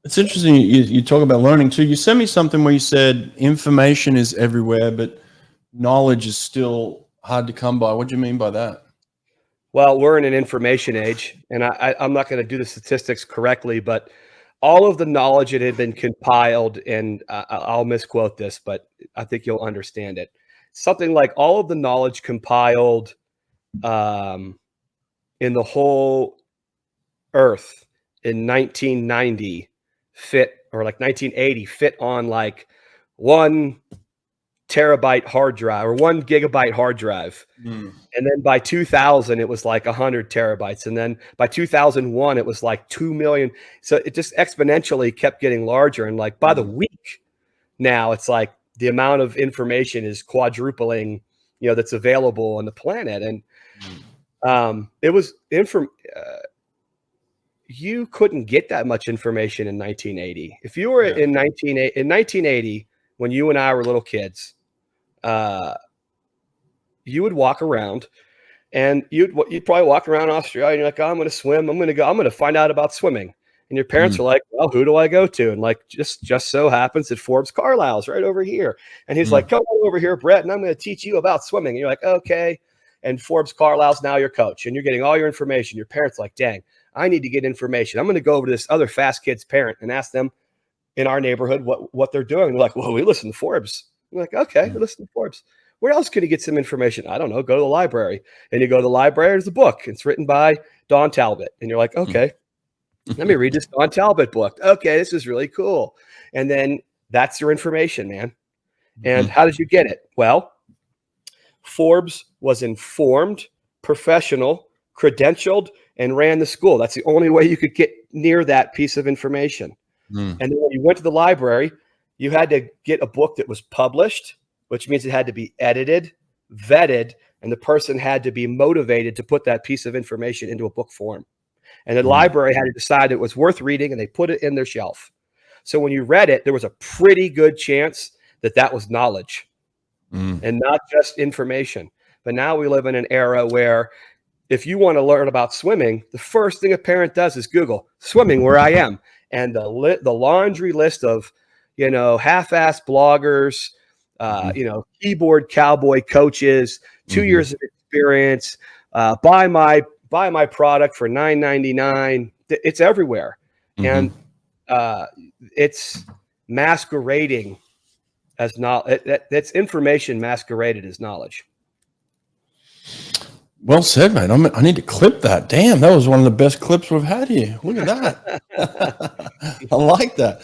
It's interesting you talk about learning too. You sent me something where you said information is everywhere, but knowledge is still hard to come by. What do you mean by that? Well, we're in an information age, and I'm not going to do the statistics correctly, but all of the knowledge that had been compiled, and I'll misquote this, but I think you'll understand it. Something like all of the knowledge compiled in the whole Earth in 1990 fit, or like 1980 fit on like 1 terabyte hard drive or 1 gigabyte hard drive. And then by 2000, it was like 100 terabytes. And then by 2001, it was like 2 million. So it just exponentially kept getting larger. And like by the week now, it's like the amount of information is quadrupling, that's available on the planet. And it was you couldn't get that much information in 1980. If you were in 1980, when you and I were little kids, you would walk around, and you'd probably walk around Australia, and you're like, oh, I'm going to swim. I'm going to find out about swimming. And your parents are like, well, who do I go to? And like, just so happens that Forbes Carlisle's right over here. And he's like, come on over here, Brett, and I'm going to teach you about swimming. And you're like, okay. And Forbes Carlisle's now your coach, and you're getting all your information. Your parents are like, dang, I need to get information. I'm going to go over to this other Fast Kids parent and ask them in our neighborhood what they're doing. They're like, well, we listen to Forbes. I'm like, okay, listen to Forbes. Where else can you get some information? I don't know. Go to the library. And you go to the library, there's a book. It's written by Don Talbot. And you're like, okay, let me read this Don Talbot book. Okay, this is really cool. And then that's your information, man. And how did you get it? Well, Forbes was informed, professional, credentialed, and ran the school. That's the only way you could get near that piece of information. And then when you went to the library, you had to get a book that was published, which means it had to be edited, vetted, and the person had to be motivated to put that piece of information into a book form. And the library had to decide it was worth reading, and they put it in their shelf. So when you read it, there was a pretty good chance that that was knowledge and not just information. But now we live in an era where if you want to learn about swimming, the first thing a parent does is Google swimming where I am. And the laundry list of, half-ass bloggers, keyboard cowboy coaches, 2 years of experience, buy my product for $9.99. It's everywhere. And it's masquerading as knowledge. That's information masqueraded as knowledge. Well said, mate. I need to clip that. Damn, that was one of the best clips we've had here. Look at that. I like that.